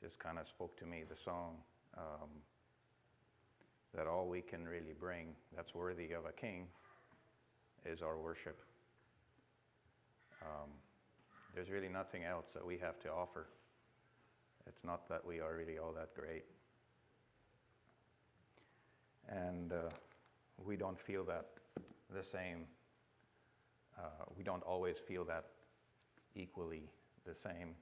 just kind of spoke to me, the song, that all we can really bring that's worthy of a king is our worship. There's really nothing else that we have to offer. It's not that we are really all that great. And we don't feel that the same. We don't always feel that equally the same,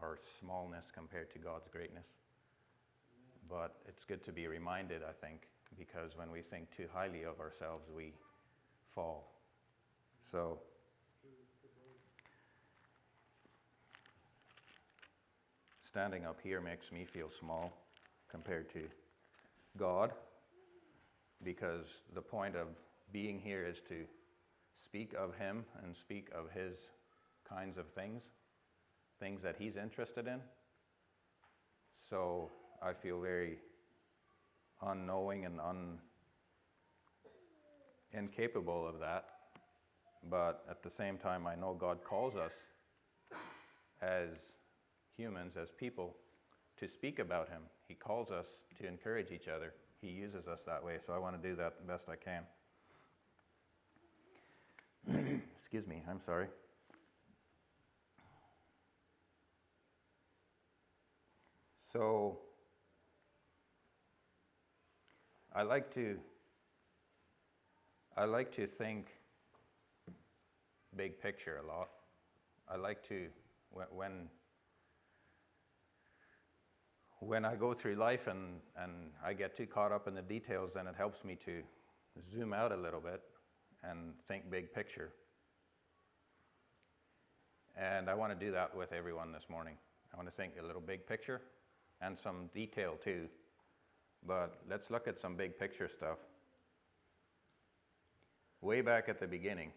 our smallness compared to God's greatness. But it's good to be reminded, I think, because when we think too highly of ourselves, we fall. So, standing up here makes me feel small compared to God, because the point of being here is to speak of Him and speak of His kinds of things that He's interested in. So I feel very unknowing and incapable of that. But at the same time, I know God calls us as humans, as people, to speak about Him. He calls us to encourage each other. He uses us that way, so I want to do that the best I can. Excuse me, I'm sorry. So, I like to think big picture a lot. I like to, when I go through life and I get too caught up in the details, then it helps me to zoom out a little bit and think big picture. And I want to do that with everyone this morning. I want to think a little big picture and some detail too. But let's look at some big picture stuff. Way back at the beginning,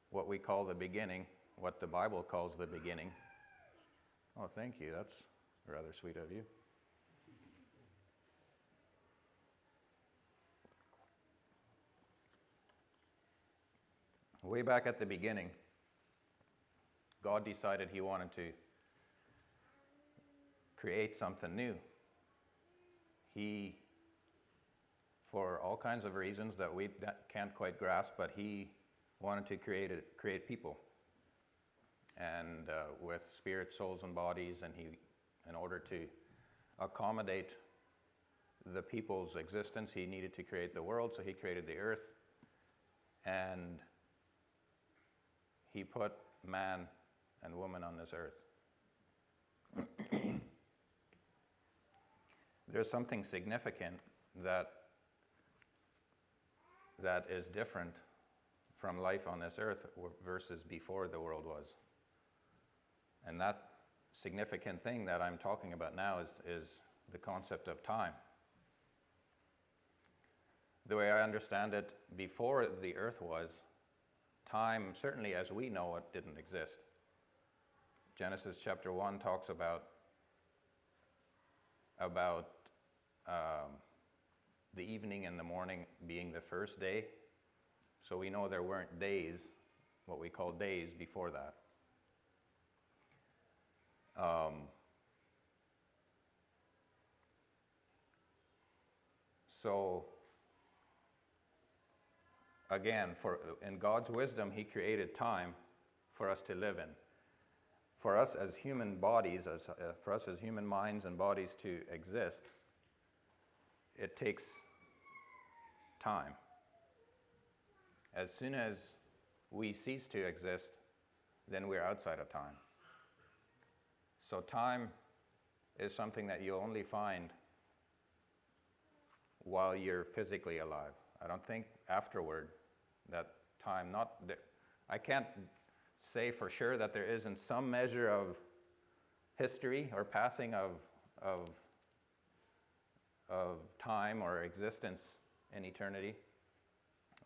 what we call the beginning, what the Bible calls the beginning. Oh, thank you. That's rather sweet of you. Way back at the beginning, God decided He wanted to create something new. He, for all kinds of reasons that we can't quite grasp, but He wanted to create people. And with spirit, souls, and bodies, and He, in order to accommodate the people's existence, He needed to create the world, so He created the earth. And He put man and woman on this earth. There's something significant that is different from life on this earth versus before the world was. And that significant thing that I'm talking about now is the concept of time. The way I understand it, before the earth was, time, certainly as we know it, didn't exist. Genesis chapter 1 talks about the evening and the morning being the first day. So we know there weren't days, what we call days, before that. So again, in God's wisdom, He created time for us to live in. For us as human bodies, for us as human minds and bodies to exist, it takes time. As soon as we cease to exist, then we're outside of time. So time is something that you only find while you're physically alive. I don't think afterward that time, I can't say for sure that there isn't some measure of history or passing of time or existence in eternity,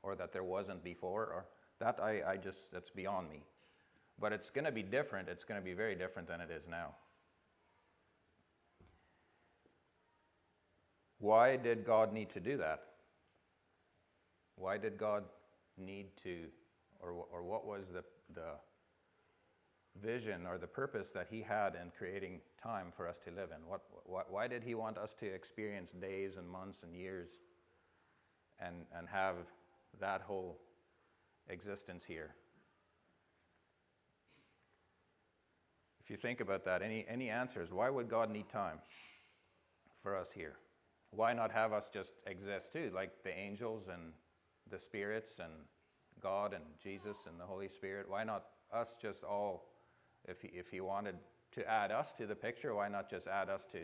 or that there wasn't before, or that that's beyond me. But it's going to be different. It's going to be very different than it is now. Why did God need to do that? Why did God need to, or what was vision or the purpose that he had in creating time for us to live in. Why did he want us to experience days and months and years and have that whole existence here? If you think about that, any answers? Why would God need time for us here? Why not have us just exist too, like the angels and the spirits and God and Jesus and the Holy Spirit? Why not us just all, if he wanted to add us to the picture, why not just add us to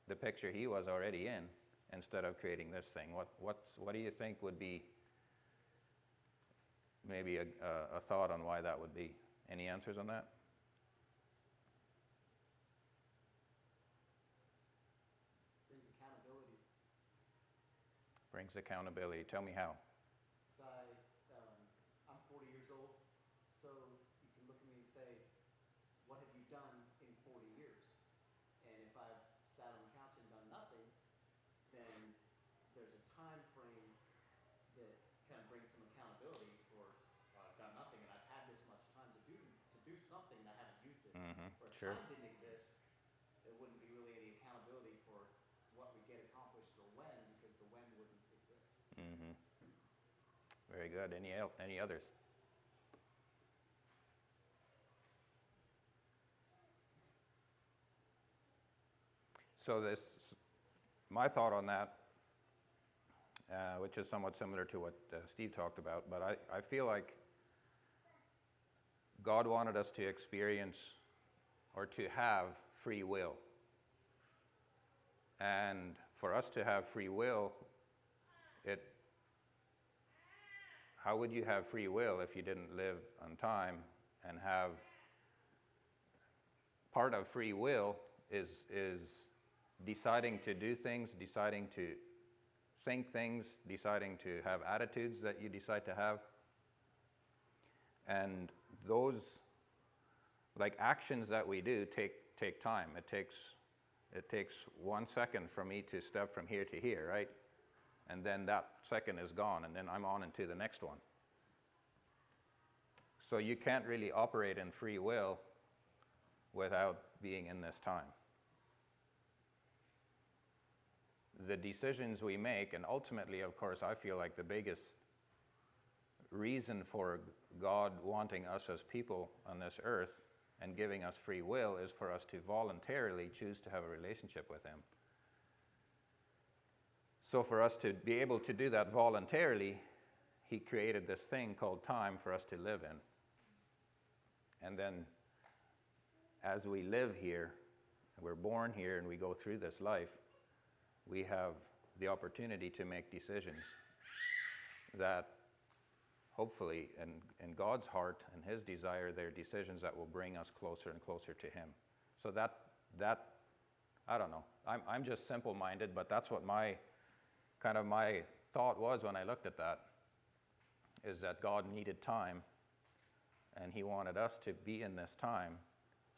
the picture he was already in instead of creating this thing? What do you think would be maybe a thought on why that would be? Any answers on that? Brings accountability. Tell me how. I'm 40 years old, so you can look at me and say, what have you done in 40 years? And if I've sat on the couch and done nothing, then there's a time frame that kind of brings some accountability for I've done nothing and I've had this much time to do something and I haven't used it. Or if Sure. time didn't exist, there wouldn't be really any accountability for what we get accomplished or when, because the when wouldn't exist. Mm-hmm. Very good. Any others? So my thought on that, which is somewhat similar to what Steve talked about, but I feel like God wanted us to experience or to have free will. And for us to have free will, how would you have free will if you didn't live on time and have part of free will is deciding to do things, deciding to think things, deciding to have attitudes that you decide to have. And those, like actions that we do, take time. It takes 1 second for me to step from here to here, right? And then that second is gone, and then I'm on into the next one. So you can't really operate in free will without being in this time. The decisions we make, and ultimately, of course, I feel like the biggest reason for God wanting us as people on this earth and giving us free will is for us to voluntarily choose to have a relationship with him. So for us to be able to do that voluntarily, he created this thing called time for us to live in. And then as we live here, we're born here and we go through this life, we have the opportunity to make decisions that hopefully in God's heart and his desire, they're decisions that will bring us closer and closer to him. So that I don't know. I'm just simple-minded, but that's what my thought was when I looked at that, is that God needed time, and he wanted us to be in this time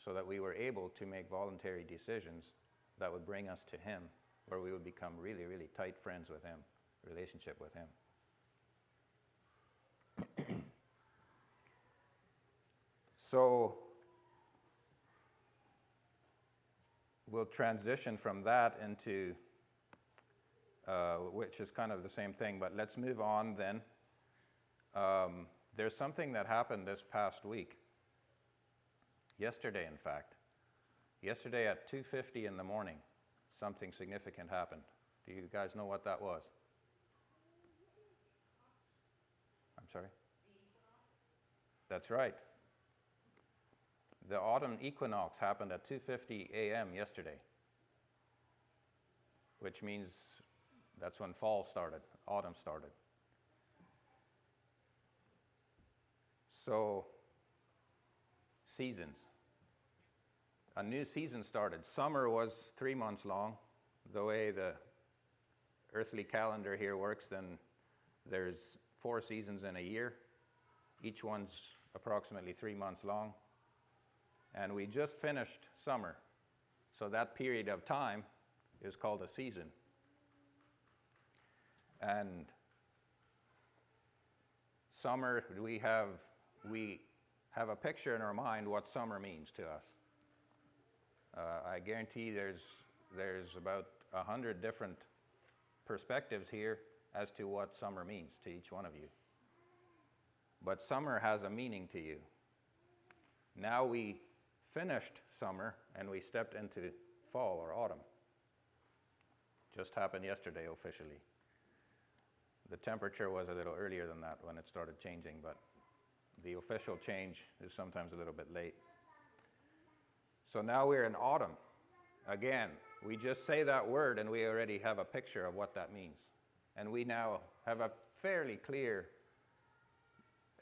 so that we were able to make voluntary decisions that would bring us to him, where we would become really, really tight friends with him, relationship with him. So we'll transition from that into, which is kind of the same thing, but let's move on then. There's something that happened this past week. Yesterday, in fact. Yesterday at 2:50 in the morning, something significant happened. Do you guys know what that was? I'm sorry? That's right. The autumn equinox happened at 2:50 a.m. yesterday, which means that's when fall started, autumn started. So, seasons. A new season started. Summer was 3 months long. The way the earthly calendar here works, then there's 4 seasons in a year. Each one's approximately 3 months long. And we just finished summer. So that period of time is called a season. And summer, we have a picture in our mind what summer means to us. I guarantee there's about 100 different perspectives here as to what summer means to each one of you. But summer has a meaning to you. Now we finished summer and we stepped into fall or autumn. Just happened yesterday officially. The temperature was a little earlier than that when it started changing, but the official change is sometimes a little bit late. So now we're in autumn. Again, we just say that word and we already have a picture of what that means. And we now have a fairly clear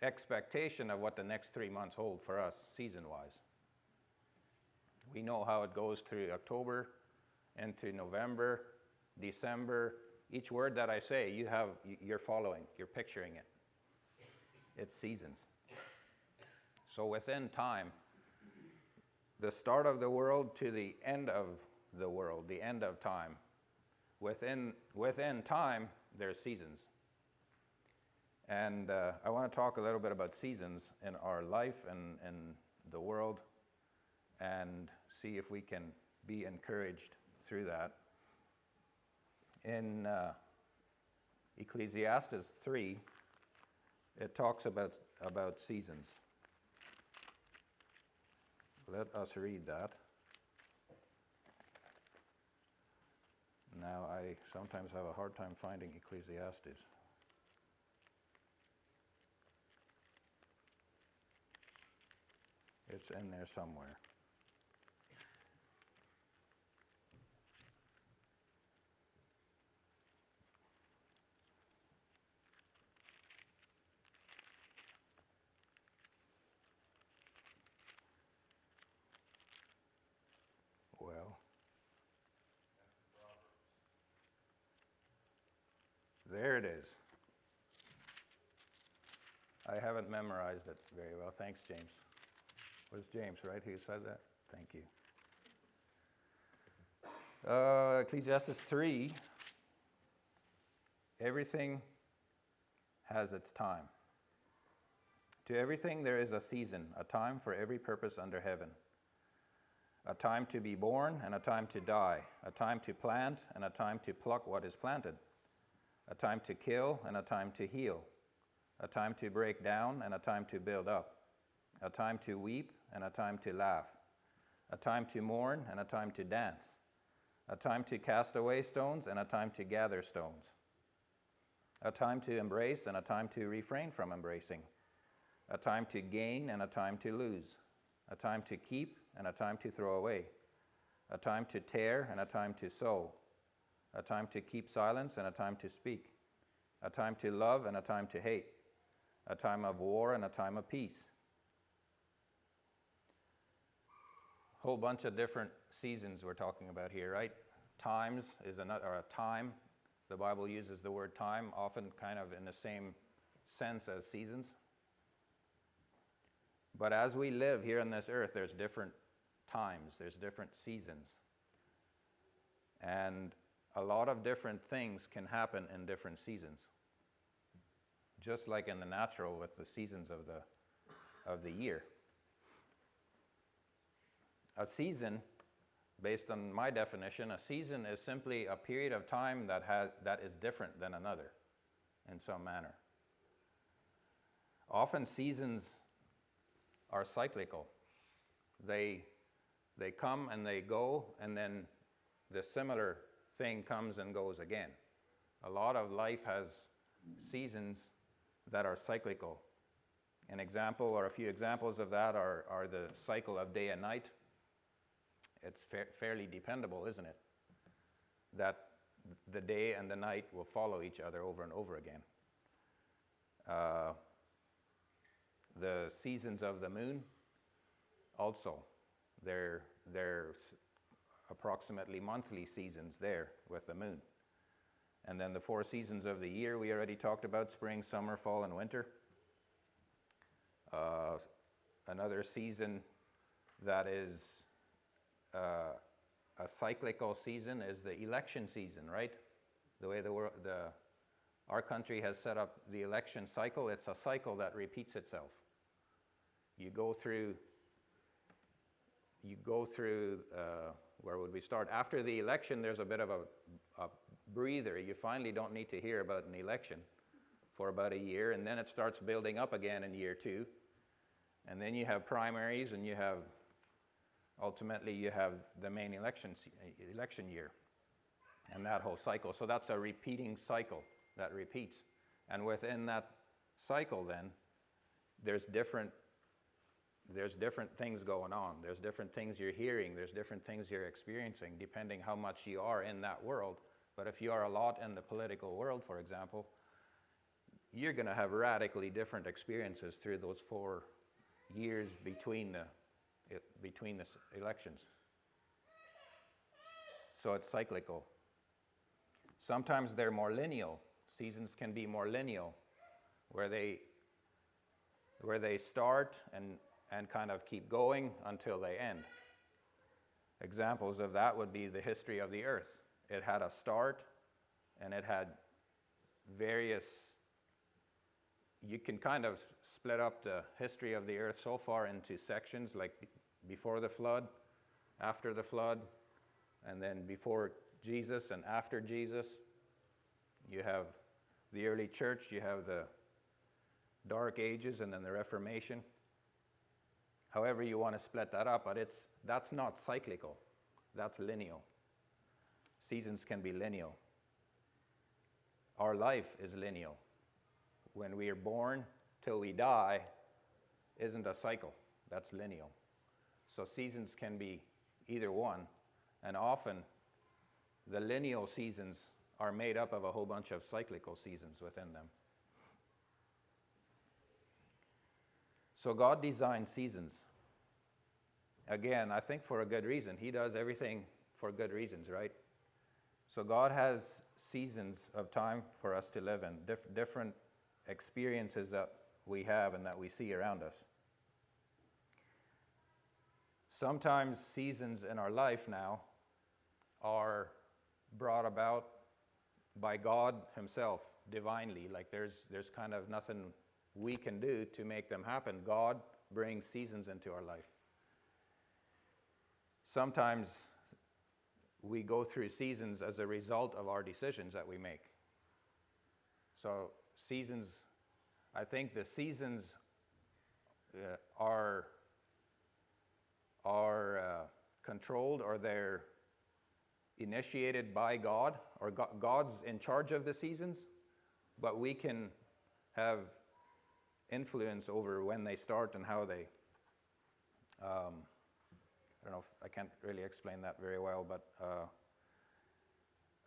expectation of what the next 3 months hold for us season-wise. We know how it goes through October into November, December. Each word that I say, you're following, you're picturing it. It's seasons. So within time, the start of the world to the end of the world, the end of time, within time, there's seasons. And I want to talk a little bit about seasons in our life and the world and see if we can be encouraged through that. In Ecclesiastes 3, it talks about seasons. Let us read that. Now, I sometimes have a hard time finding Ecclesiastes. It's in there somewhere. Well, there it is. I haven't memorized it very well. Thanks, James. It was James, right, who said that? Thank you. Ecclesiastes 3, everything has its time. To everything there is a season, a time for every purpose under heaven. A time to be born and a time to die, a time to plant and a time to pluck what is planted, a time to kill and a time to heal, a time to break down and a time to build up, a time to weep and a time to laugh, a time to mourn and a time to dance, a time to cast away stones and a time to gather stones, a time to embrace and a time to refrain from embracing, a time to gain and a time to lose, a time to keep and a time to throw away, a time to tear and a time to sow, a time to keep silence and a time to speak, a time to love and a time to hate, a time of war and a time of peace. Whole bunch of different seasons we're talking about here, right? Times is another, or a time. The Bible uses the word time often kind of in the same sense as seasons. But as we live here on this earth, there's different times, there's different seasons. And a lot of different things can happen in different seasons. Just like in the natural with the seasons of the year. A season, based on my definition, a season is simply a period of time that is different than another in some manner. Often seasons are cyclical. They come and they go, and then the similar thing comes and goes again. A lot of life has seasons that are cyclical. An example or a few examples of that are the cycle of day and night. It's fairly dependable, isn't it? That the day and the night will follow each other over and over again. The seasons of the moon, also, they're approximately monthly seasons there with the moon. And then the 4 seasons of the year we already talked about: spring, summer, fall, and winter. Another season that is a cyclical season is the election season, right? The way our country has set up the election cycle, it's a cycle that repeats itself. You go through, where would we start? After the election, there's a bit of a breather. You finally don't need to hear about an election for about a year, and then it starts building up again in year 2. And then you have primaries, and ultimately you have the main election year, and that whole cycle. So that's a repeating cycle that repeats. And within that cycle then, there's different things going on. There's different things you're hearing. There's different things you're experiencing, depending how much you are in that world. But if you are a lot in the political world, for example, you're going to have radically different experiences through those 4 years between the elections. So it's cyclical. Sometimes they're more lineal. Seasons can be more lineal, where they start and kind of keep going until they end. Examples of that would be the history of the earth. It had a start, and it had various. You can kind of split up the history of the earth so far into sections, like before the flood, after the flood, and then before Jesus and after Jesus. You have the early church, you have the Dark Ages, and then the Reformation. However you want to split that up, but that's not cyclical. That's lineal. Seasons can be lineal. Our life is lineal. When we are born till we die isn't a cycle. That's lineal. So seasons can be either one, and often the lineal seasons are made up of a whole bunch of cyclical seasons within them. So God designed seasons. Again, I think for a good reason. He does everything for good reasons, right? So God has seasons of time for us to live in, different experiences that we have and that we see around us. Sometimes seasons in our life now are brought about by God himself, divinely. Like there's kind of nothing we can do to make them happen. God brings seasons into our life. Sometimes we go through seasons as a result of our decisions that we make. So seasons, I think the seasons are controlled, or they're initiated by God, or God's in charge of the seasons, but we can have influence over when they start and how they, I don't know if I can't really explain that very well, but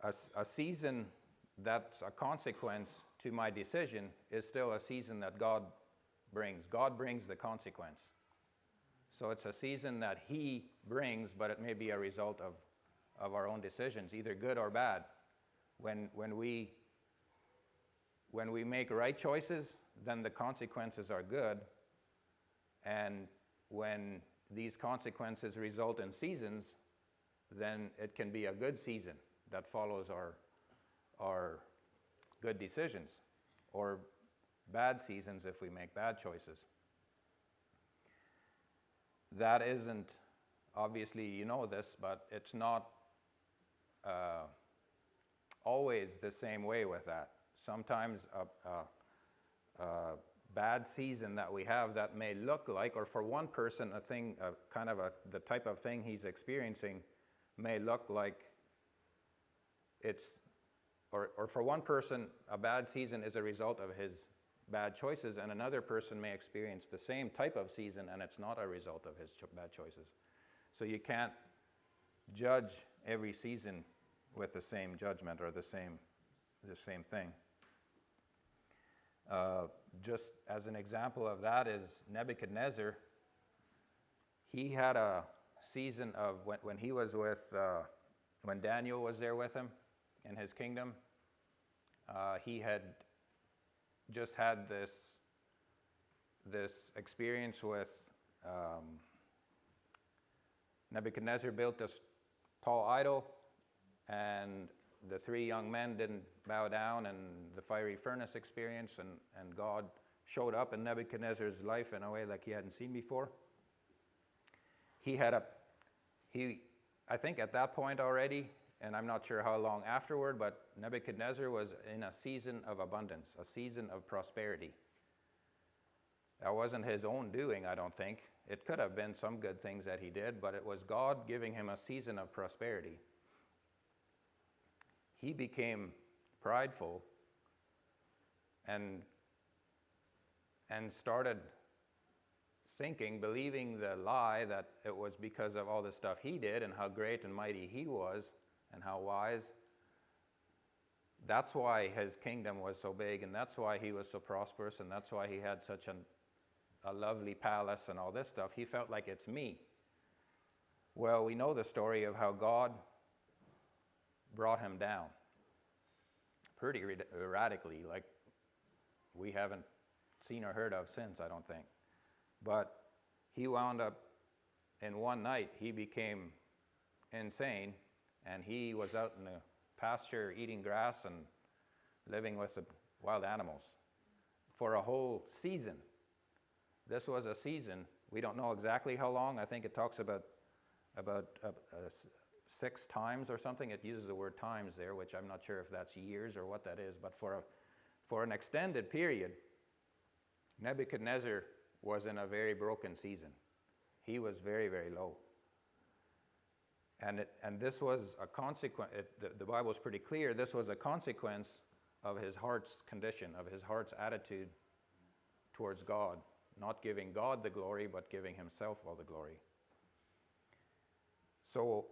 a season that's a consequence to my decision is still a season that God brings. God brings the consequence. So it's a season that he brings, but it may be a result of our own decisions, either good or bad. When we make right choices, then the consequences are good. And when these consequences result in seasons, then it can be a good season that follows our good decisions, or bad seasons if we make bad choices. That isn't, obviously you know this, but it's not always the same way with that. Sometimes a bad season that we have that may look like, or for one person a thing, the type of thing he's experiencing may look like it's, or for one person a bad season is a result of his bad choices, and another person may experience the same type of season and it's not a result of his bad choices. So you can't judge every season with the same judgment or the same thing. Just as an example of that is Nebuchadnezzar. He had a season of when he was with, when Daniel was there with him in his kingdom. He had just had this experience with Nebuchadnezzar built this tall idol, and the 3 young men didn't bow down, and the fiery furnace experience, and God showed up in Nebuchadnezzar's life in a way like he hadn't seen before. I think at that point already, and I'm not sure how long afterward, but Nebuchadnezzar was in a season of abundance, a season of prosperity. That wasn't his own doing, I don't think. It could have been some good things that he did, but it was God giving him a season of prosperity. He became prideful and started thinking, believing the lie that it was because of all the stuff he did and how great and mighty he was and how wise. That's why his kingdom was so big, and that's why he was so prosperous, and that's why he had such a lovely palace and all this stuff. He felt like it's me. Well, we know the story of how God brought him down pretty erratically, like we haven't seen or heard of since, I don't think. But he wound up, in one night, he became insane, and he was out in the pasture eating grass and living with the wild animals for a whole season. This was a season. We don't know exactly how long. I think it talks about 6 times or something. It uses the word times there, which I'm not sure if that's years or what that is. But for an extended period, Nebuchadnezzar was in a very broken season. He was very, very low. And this was a consequence. The Bible is pretty clear. This was a consequence of his heart's condition, of his heart's attitude towards God. Not giving God the glory, but giving himself all the glory. So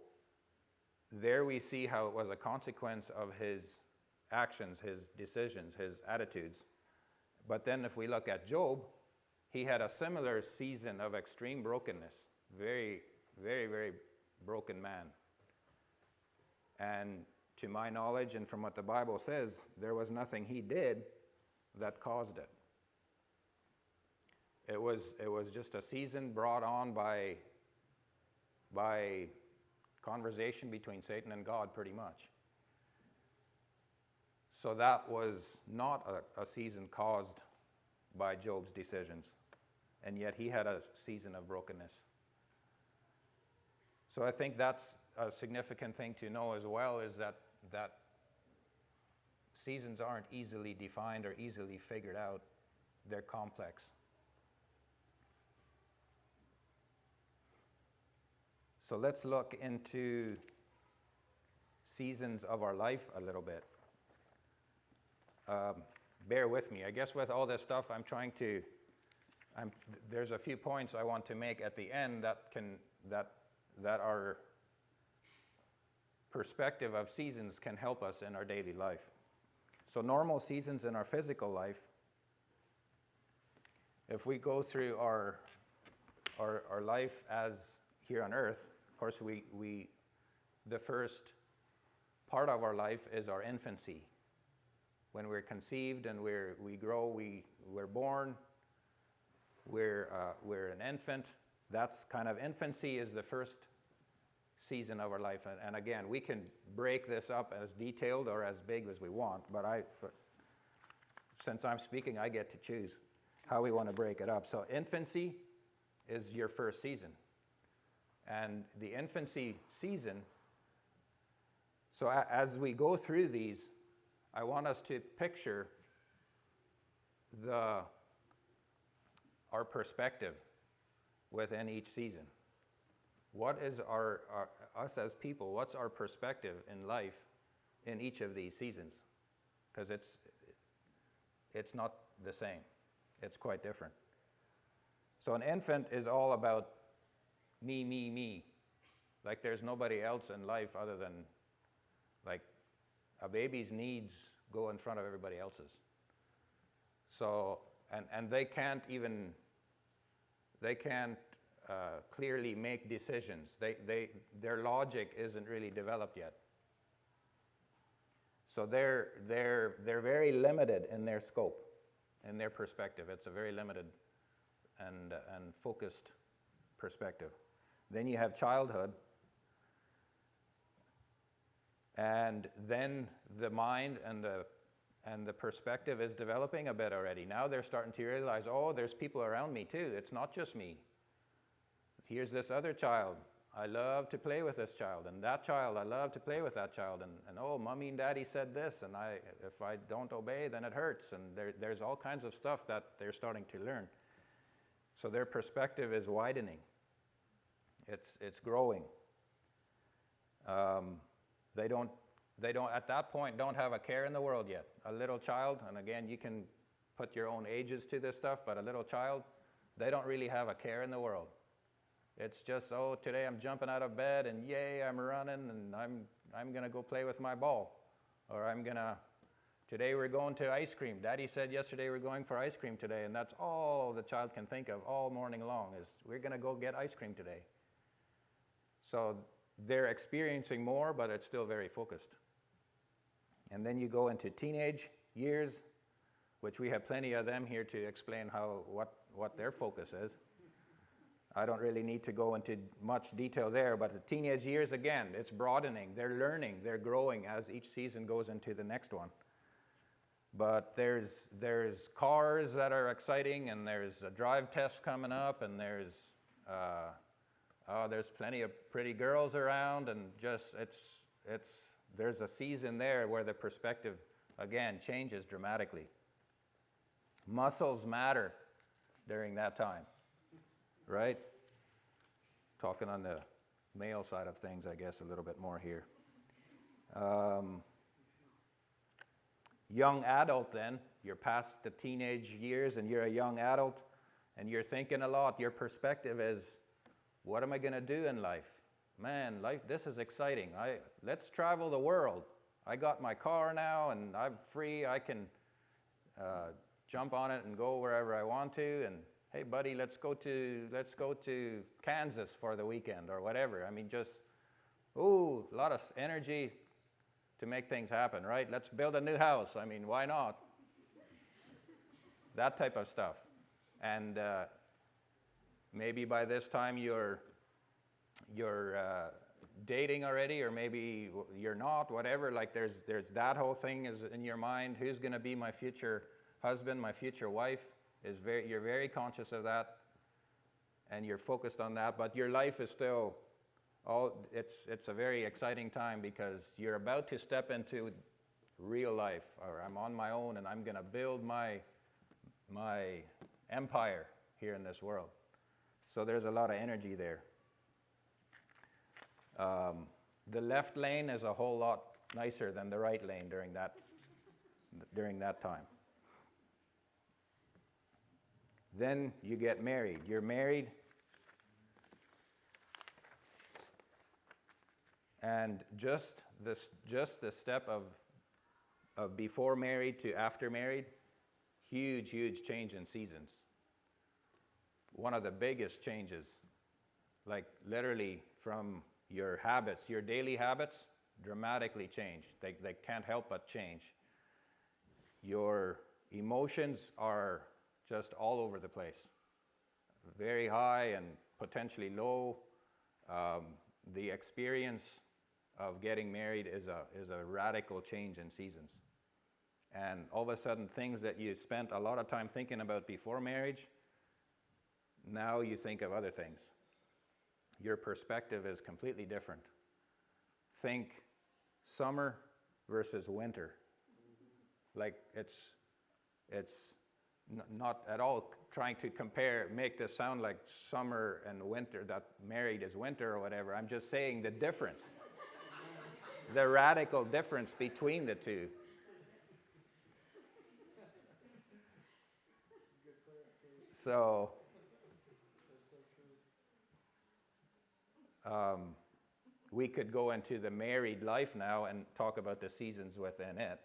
there we see how it was a consequence of his actions, his decisions, his attitudes. But then if we look at Job, he had a similar season of extreme brokenness. Very, very, very broken man. And to my knowledge and from what the Bible says, there was nothing he did that caused it. It was just a season brought on by conversation between Satan and God, pretty much. So that was not a season caused by Job's decisions, and yet he had a season of brokenness. So I think that's a significant thing to know as well, is that seasons aren't easily defined or easily figured out. They're complex. So let's look into seasons of our life a little bit. Bear with me. I guess with all this stuff, there's a few points I want to make at the end that our perspective of seasons can help us in our daily life. So normal seasons in our physical life, if we go through our life as here on earth, of course, the first part of our life is our infancy. When we're conceived and we grow, we're born, we're an infant. That's kind of infancy is the first season of our life. And again, we can break this up as detailed or as big as we want, but since I'm speaking, I get to choose how we want to break it up. So infancy is your first season. And the infancy season, so as we go through these, I want us to picture our perspective within each season. What is us as people, what's our perspective in life in each of these seasons? Because it's not the same. It's quite different. So an infant is all about me. Like there's nobody else in life other than, like, a baby's needs go in front of everybody else's. So, and they can't clearly make decisions. Their logic isn't really developed yet. So they're very limited in their scope, in their perspective. It's a very limited and focused perspective. Then you have childhood, and then the mind and And the perspective is developing a bit already. Now they're starting to realize, oh, there's people around me too. It's not just me. Here's this other child. I love to play with this child. And that child, I love to play with that child. And oh, mommy and daddy said this, and if I don't obey, then it hurts. And there's all kinds of stuff that they're starting to learn. So their perspective is widening. It's growing. They don't at that point don't have a care in the world yet. A little child, and again, you can put your own ages to this stuff, but a little child, they don't really have a care in the world. It's just, oh, today I'm jumping out of bed, and yay, I'm running, and I'm going to go play with my ball. Or today we're going to ice cream. Daddy said yesterday we're going for ice cream today, and that's all the child can think of all morning long is, we're going to go get ice cream today. So they're experiencing more, but it's still very focused. And then you go into teenage years, which we have plenty of them here to explain what their focus is. I don't really need to go into much detail there, but the teenage years, again, it's broadening. They're learning, they're growing as each season goes into the next one. But there's cars that are exciting, and there's a drive test coming up, and there's plenty of pretty girls around, and just there's a season there where the perspective, again, changes dramatically. Muscles matter during that time. Right? Talking on the male side of things, I guess, a little bit more here. Young adult then, you're past the teenage years and you're a young adult and you're thinking a lot. Your perspective is, what am I going to do in life? Man, this is exciting. Let's travel the world. I got my car now and I'm free. I can jump on it and go wherever I want to. And hey, buddy, let's go to Kansas for the weekend or whatever. I mean, a lot of energy to make things happen, right? Let's build a new house. I mean, why not? That type of stuff. And maybe by this time you're dating already, or maybe you're not, whatever. Like there's that whole thing is in your mind. Who's going to be my future husband, my future wife? You're very conscious of that, and you're focused on that, but your life is still it's a very exciting time because you're about to step into real life, or I'm on my own and I'm going to build my empire here in this world. So there's a lot of energy there. The left lane is a whole lot nicer than the right lane during that time. Then you get married. You're married, and just the step of before married to after married, huge change in seasons. One of the biggest changes, like literally from your habits, your daily habits, dramatically change. They can't help but change. Your emotions are just all over the place. Very high and potentially low. The experience of getting married is a radical change in seasons. And all of a sudden, things that you spent a lot of time thinking about before marriage, now you think of other things. Your perspective is completely different. Think summer versus winter. Like it's not at all trying to make this sound like summer and winter, that married is winter or whatever. I'm just saying the difference, the radical difference between the two. So, we could go into the married life now and talk about the seasons within it.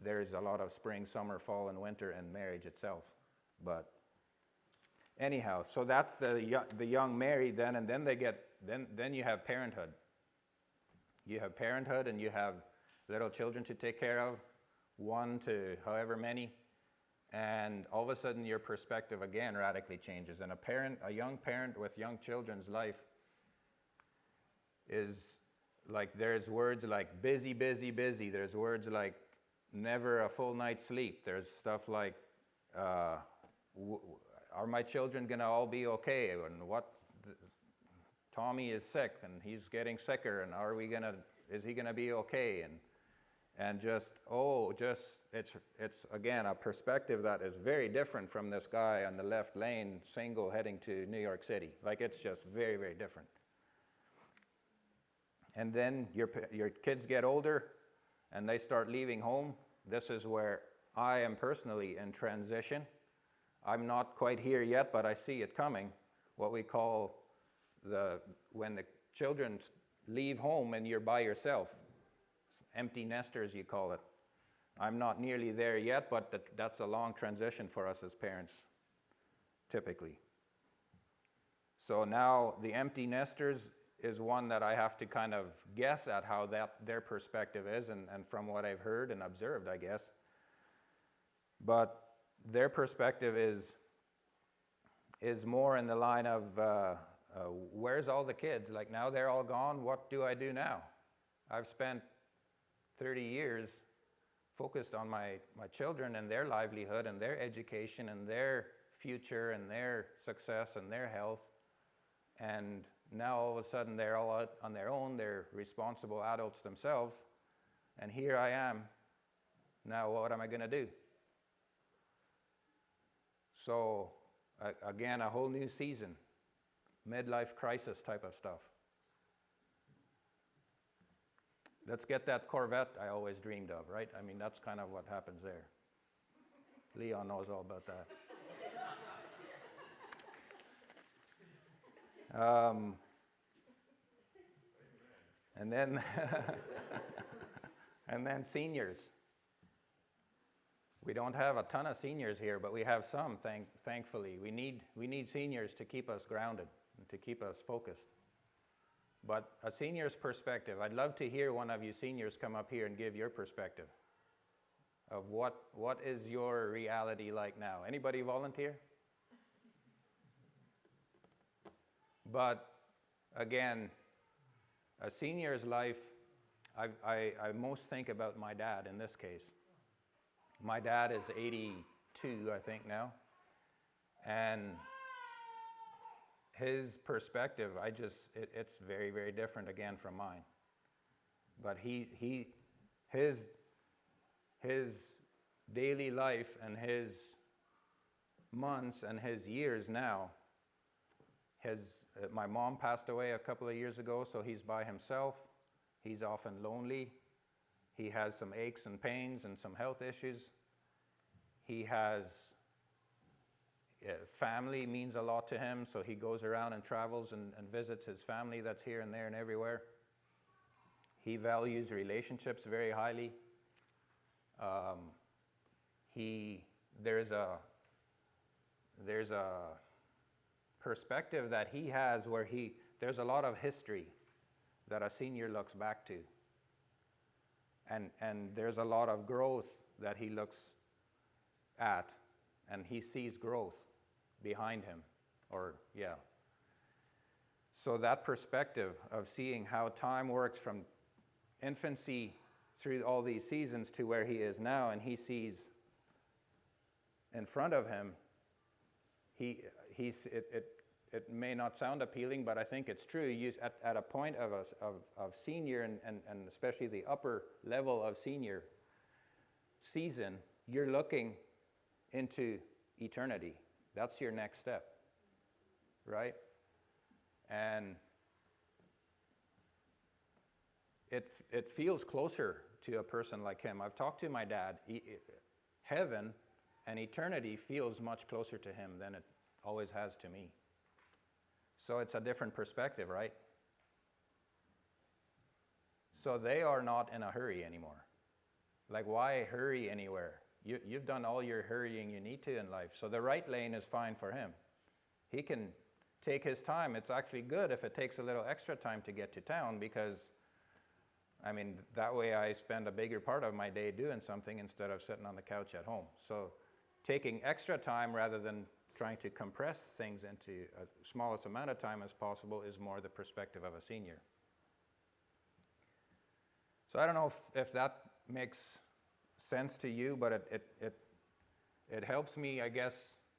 There's a lot of spring, summer, fall, and winter in marriage itself. But anyhow, so that's the young married then, and then you have parenthood. You have parenthood, and you have little children to take care of, 1 to however many, and all of a sudden your perspective again radically changes. And a young parent with young children's life is like, there's words like busy, busy, busy. There's words like never a full night's sleep. There's stuff like, are my children going to all be okay? And Tommy is sick and he's getting sicker, and is he going to be okay? And it's again a perspective that is very different from this guy on the left lane, single, heading to New York City. Like, it's just very, very different. And then your kids get older and they start leaving home. This is where I am personally in transition. I'm not quite here yet, but I see it coming. What we call when the children leave home and you're by yourself. Empty nesters, you call it. I'm not nearly there yet, but that's a long transition for us as parents, typically. So now the empty nesters is one that I have to kind of guess at how their perspective is, and from what I've heard and observed, I guess. But their perspective is more in the line of, where's all the kids? Like, now they're all gone, what do I do now? I've spent 30 years focused on my children and their livelihood and their education and their future and their success and their health. And now all of a sudden they're all out on their own, they're responsible adults themselves. And here I am. Now what am I going to do? So again, a whole new season, midlife crisis type of stuff. Let's get that Corvette I always dreamed of, right? I mean, that's kind of what happens there. Leon knows all about that. And then, and then seniors. We don't have a ton of seniors here, but we have some, thankfully. We need seniors to keep us grounded and to keep us focused. But a senior's perspective, I'd love to hear one of you seniors come up here and give your perspective of what is your reality like now. Anybody volunteer? But again, a senior's life, I most think about my dad in this case. My dad is 82, I think now, and his perspective, it's very, very different again from mine. But his daily life and his months and his years now, my mom passed away a couple of years ago, so he's by himself. He's often lonely. He has some aches and pains and some health issues. He has family means a lot to him, so he goes around and travels and visits his family that's here and there and everywhere. He values relationships very highly. There's a perspective that he has where there's a lot of history that a senior looks back to. And there's a lot of growth that he looks at, and he sees growth behind him, So that perspective of seeing how time works from infancy through all these seasons to where he is now, and he sees in front of him, it may not sound appealing, but I think it's true. At a point of senior, and especially the upper level of senior season, you're looking into eternity. That's your next step, right? And it feels closer to a person like him. I've talked to my dad. Heaven and eternity feels much closer to him than it always has to me. So it's a different perspective, right? So they are not in a hurry anymore. Like, why hurry anywhere? You've done all your hurrying you need to in life. So the right lane is fine for him. He can take his time. It's actually good if it takes a little extra time to get to town, because, I mean, that way I spend a bigger part of my day doing something instead of sitting on the couch at home. So taking extra time rather than trying to compress things into a smallest amount of time as possible is more the perspective of a senior. So I don't know if that makes sense to you, but it helps me, I guess,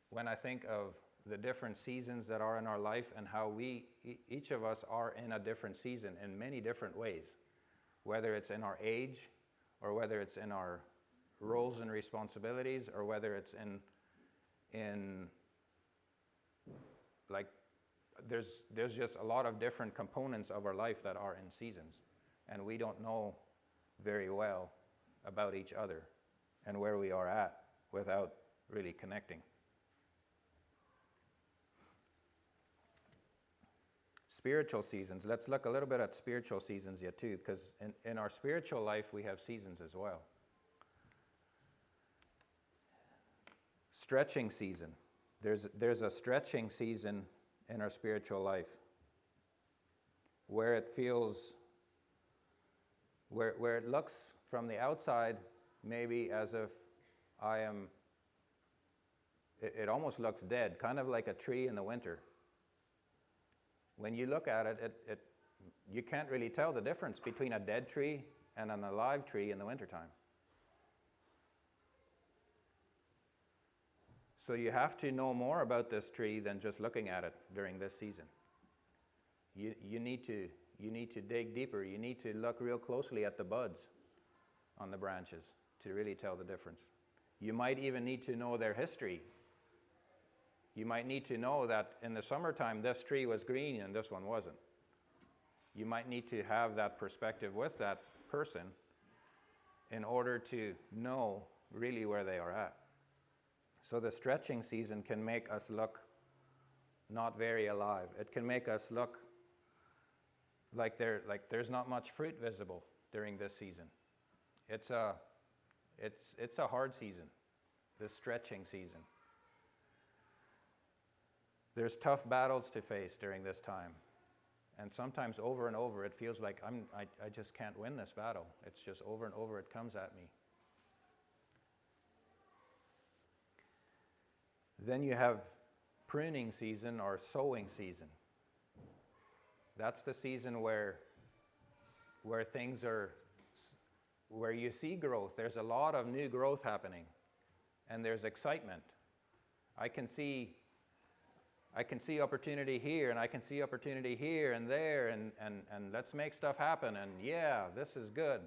when I think of the different seasons that are in our life and how each of us are in a different season in many different ways, whether it's in our age or whether it's in our roles and responsibilities or whether it's in like there's just a lot of different components of our life that are in seasons, and we don't know very well about each other and where we are at without really connecting. Spiritual seasons. Let's look a little bit at spiritual seasons yet too, because in our spiritual life we have seasons as well. Stretching season. There's a stretching season in our spiritual life where it feels, where it looks from the outside maybe as if it almost looks dead, kind of like a tree in the winter. When you look at it, you can't really tell the difference between a dead tree and an alive tree in the wintertime. So you have to know more about this tree than just looking at it during this season. You need to dig deeper. You need to look real closely at the buds on the branches to really tell the difference. You might even need to know their history. You might need to know that in the summertime this tree was green and this one wasn't. You might need to have that perspective with that person in order to know really where they are at. So the stretching season can make us look not very alive. It can make us look like there's not much fruit visible during this season. It's a hard season, this stretching season. There's tough battles to face during this time. And sometimes over and over it feels like I just can't win this battle. It's just over and over it comes at me. Then you have pruning season or sowing season. That's the season where things are, where you see growth. There's a lot of new growth happening, and there's excitement. I can see opportunity here, and I can see opportunity here and there, and let's make stuff happen, and yeah, this is good.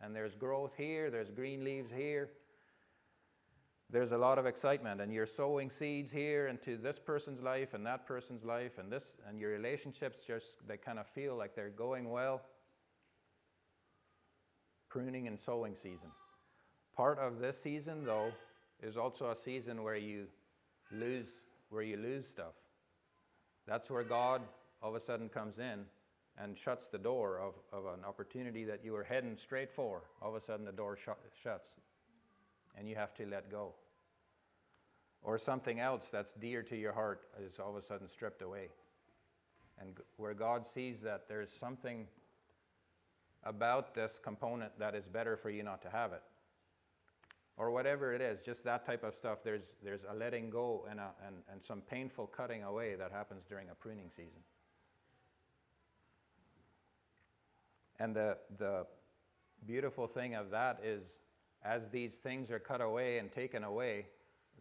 And there's growth here, there's green leaves here. There's a lot of excitement, and you're sowing seeds here into this person's life and that person's life, and your relationships they kind of feel like they're going well. Pruning and sowing season. Part of this season, though, is also a season where you lose stuff. That's where God all of a sudden comes in and shuts the door of an opportunity that you were heading straight for. All of a sudden the door shuts. And you have to let go. Or something else that's dear to your heart is all of a sudden stripped away. And where God sees that there's something about this component that is better for you not to have it. Or whatever it is, just that type of stuff, there's a letting go and some painful cutting away that happens during a pruning season. And the beautiful thing of that is, as these things are cut away and taken away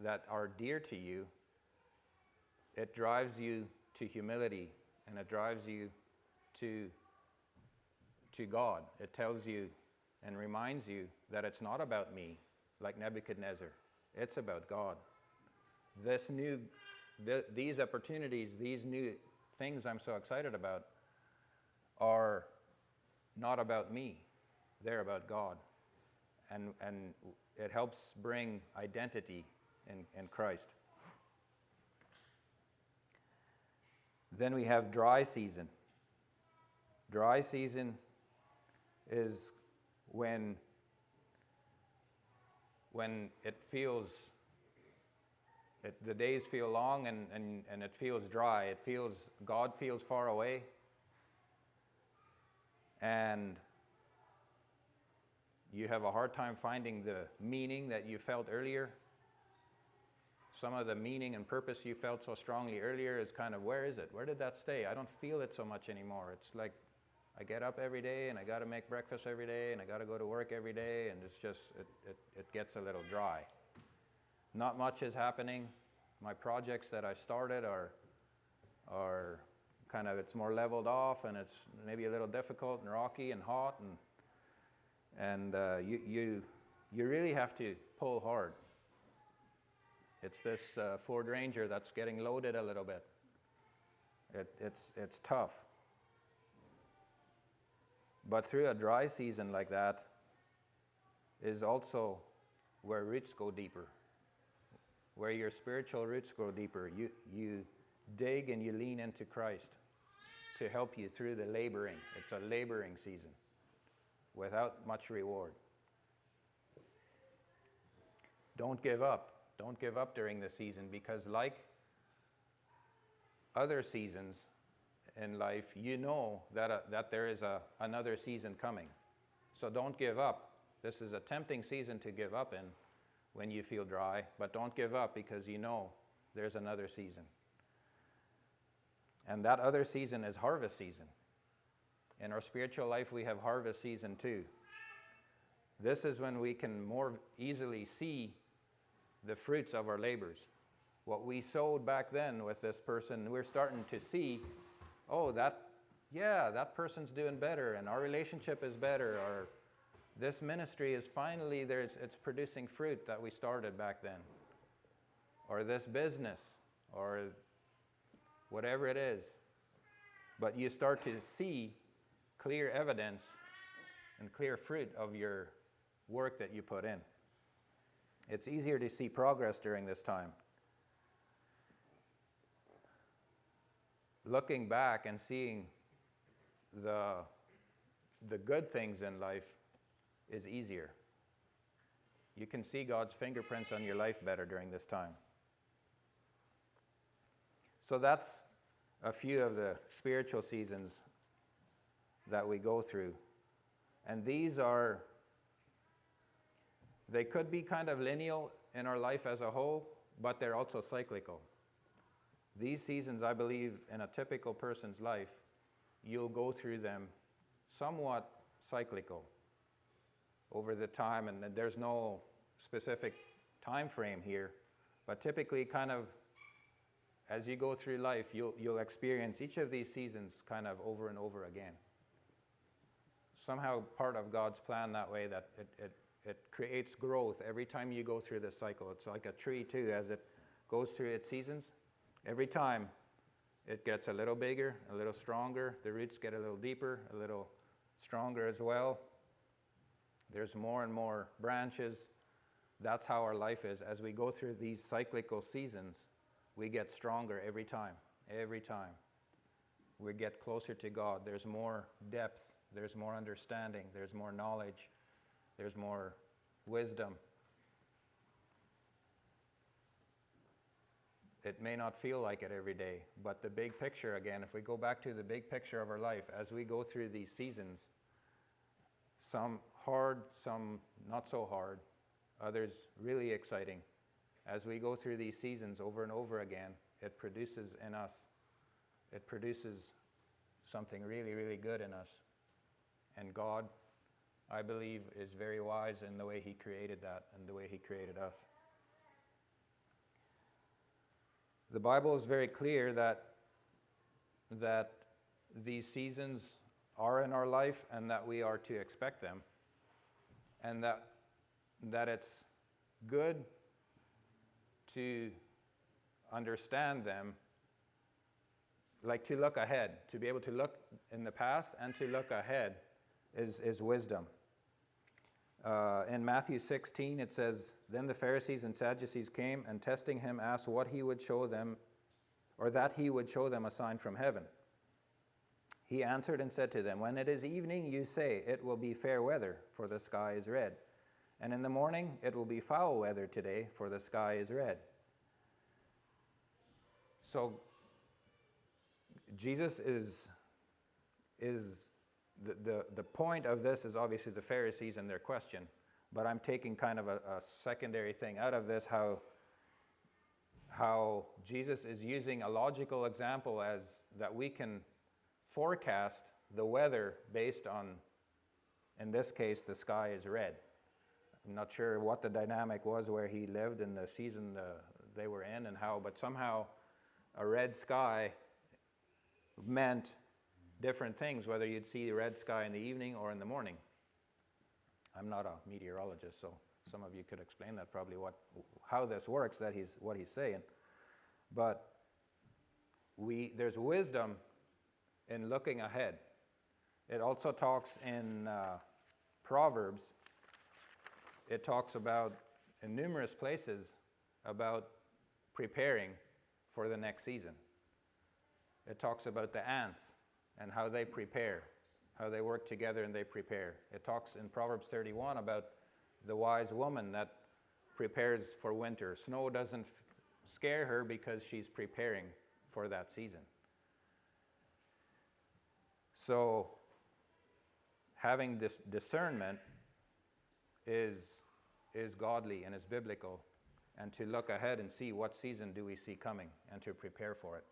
that are dear to you, it drives you to humility, and it drives you to God. It tells you and reminds you that it's not about me, like Nebuchadnezzar. It's about God. These opportunities, these new things I'm so excited about are not about me. They're about God. And it helps bring identity in Christ. Then we have dry season. Dry season is when it feels, the days feel long and it feels dry. God feels far away. And you have a hard time finding the meaning that you felt earlier. Some of the meaning and purpose you felt so strongly earlier is kind of, where is it? Where did that stay? I don't feel it so much anymore. It's like I get up every day and I got to make breakfast every day and I got to go to work every day, and it's just, it gets a little dry. Not much is happening. My projects that I started are kind of, it's more leveled off, and it's maybe a little difficult and rocky and hot, and you really have to pull hard. It's this Ford Ranger that's getting loaded a little bit. It's tough. But through a dry season like that is also where roots go deeper, where your spiritual roots go deeper. You dig and you lean into Christ to help you through the laboring. It's a laboring season without much reward. Don't give up. Don't give up during this season, because like other seasons in life, you know that there is another season coming. So don't give up. This is a tempting season to give up in when you feel dry, but don't give up, because you know there's another season. And that other season is harvest season. In our spiritual life, we have harvest season too. This is when we can more easily see the fruits of our labors. What we sowed back then with this person, we're starting to see, oh, that person's doing better, and our relationship is better, or this ministry is finally it's producing fruit that we started back then, or this business, or whatever it is. But you start to see clear evidence and clear fruit of your work that you put in. It's easier to see progress during this time. Looking back and seeing the good things in life is easier. You can see God's fingerprints on your life better during this time. So that's a few of the spiritual seasons that we go through. And they could be kind of lineal in our life as a whole, but they're also cyclical. These seasons, I believe, in a typical person's life, you'll go through them somewhat cyclical over the time, and there's no specific time frame here, but typically kind of as you go through life, you'll experience each of these seasons kind of over and over again. Somehow part of God's plan that way, that it creates growth every time you go through this cycle. It's like a tree too, as it goes through its seasons. Every time it gets a little bigger, a little stronger, the roots get a little deeper, a little stronger as well. There's more and more branches. That's how our life is. As we go through these cyclical seasons, we get stronger every time. Every time. We get closer to God. There's more depth. There's more understanding. There's more knowledge. There's more wisdom. It may not feel like it every day, but the big picture, again, if we go back to the big picture of our life, as we go through these seasons, some hard, some not so hard, others really exciting. As we go through these seasons over and over again, it produces in us, it produces something really, really good in us. And God, I believe, is very wise in the way He created that and the way He created us. The Bible is very clear that these seasons are in our life and that we are to expect them, and that it's good to understand them, like to look ahead, to be able to look in the past and to look ahead is wisdom. In Matthew 16, it says, "Then the Pharisees and Sadducees came, and testing him asked what he would show them, or that he would show them a sign from heaven. He answered and said to them, when it is evening, you say, it will be fair weather, for the sky is red. And in the morning, it will be foul weather today, for the sky is red." So Jesus is the point of this is obviously the Pharisees and their question, but I'm taking kind of a secondary thing out of this, how Jesus is using a logical example as that we can forecast the weather based on, in this case, the sky is red. I'm not sure what the dynamic was where he lived in the season they were in and how, but somehow a red sky meant different things, whether you'd see the red sky in the evening or in the morning. I'm not a meteorologist, so some of you could explain that probably how this works, what he's saying. But there's wisdom in looking ahead. It also talks in Proverbs. It talks about, in numerous places, about preparing for the next season. It talks about the ants and how they prepare, how they work together and they prepare. It talks in Proverbs 31 about the wise woman that prepares for winter. Snow doesn't scare her because she's preparing for that season. So having this discernment is godly and is biblical, and to look ahead and see what season do we see coming and to prepare for it.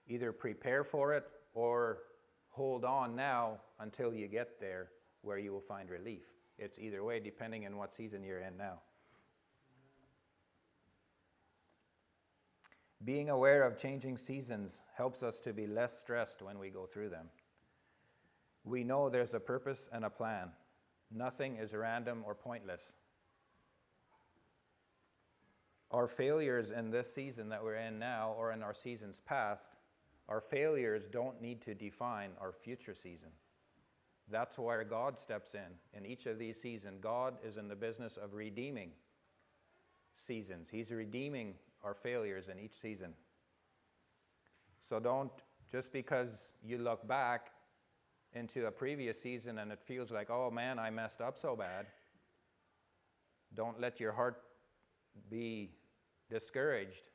Either prepare for it or hold on now until you get there where you will find relief. It's either way depending on what season you're in now. Being aware of changing seasons helps us to be less stressed when we go through them. We know there's a purpose and a plan. Nothing is random or pointless. Our failures in this season that we're in now or in our seasons past, our failures don't need to define our future season. That's where God steps in. In each of these seasons, God is in the business of redeeming seasons. He's redeeming our failures in each season. So don't, just because you look back into a previous season and it feels like, oh man, I messed up so bad, don't let your heart be discouraged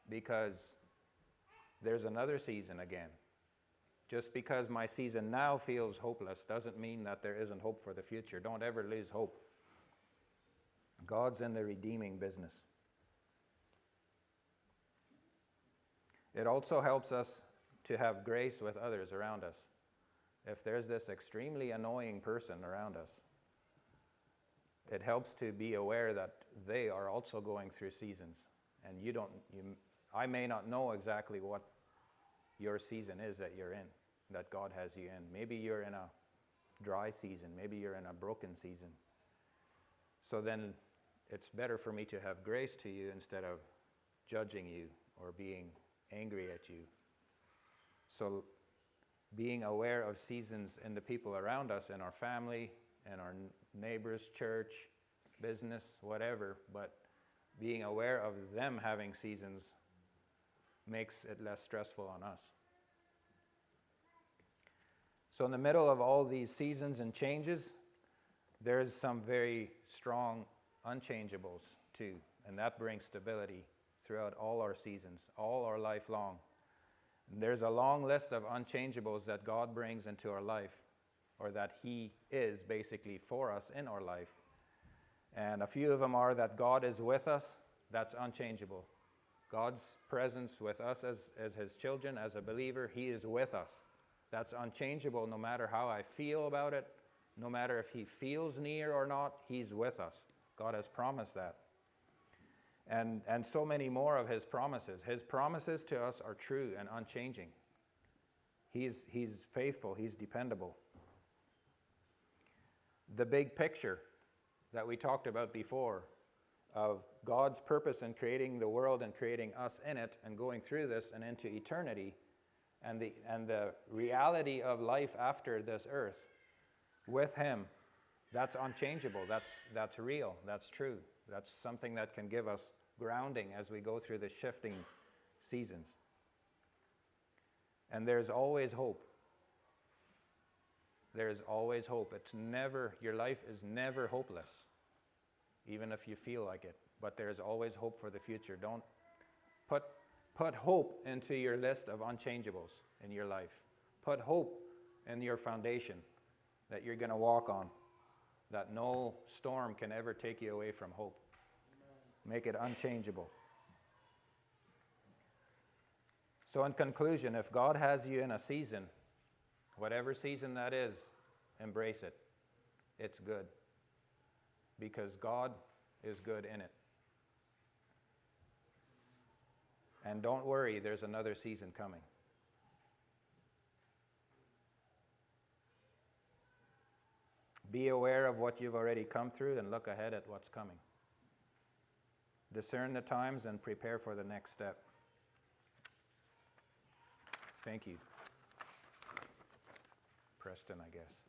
because there's another season again. Just because my season now feels hopeless doesn't mean that there isn't hope for the future. Don't ever lose hope. God's in the redeeming business. It also helps us to have grace with others around us. If there's this extremely annoying person around us, it helps to be aware that they are also going through seasons. And I may not know exactly what your season is that you're in, that God has you in. Maybe you're in a dry season. Maybe you're in a broken season. So then it's better for me to have grace to you instead of judging you or being angry at you. So being aware of seasons in the people around us, in our family, in our neighbors, church, business, whatever, but being aware of them having seasons makes it less stressful on us. So in the middle of all these seasons and changes, there's some very strong unchangeables too, and that brings stability throughout all our seasons, all our life long. And there's a long list of unchangeables that God brings into our life, or that He is basically for us in our life. And a few of them are that God is with us. That's unchangeable. God's presence with us as His children, as a believer, He is with us. That's unchangeable no matter how I feel about it, no matter if He feels near or not, He's with us. God has promised that. And so many more of His promises. His promises to us are true and unchanging. He's faithful. He's dependable. The big picture that we talked about before of God's purpose in creating the world and creating us in it and going through this and into eternity, and the reality of life after this earth with Him, that's unchangeable. That's real. That's true. That's something that can give us grounding as we go through the shifting seasons. And there's always hope. There's always hope. Your life is never hopeless, even if you feel like it. But there's always hope for the future. Don't put hope into your list of unchangeables in your life. Put hope in your foundation that you're going to walk on, that no storm can ever take you away from hope. Make it unchangeable. So in conclusion, if God has you in a season, whatever season that is, embrace it. It's good. Because God is good in it. And don't worry, there's another season coming. Be aware of what you've already come through and look ahead at what's coming. Discern the times and prepare for the next step. Thank you. Preston, I guess.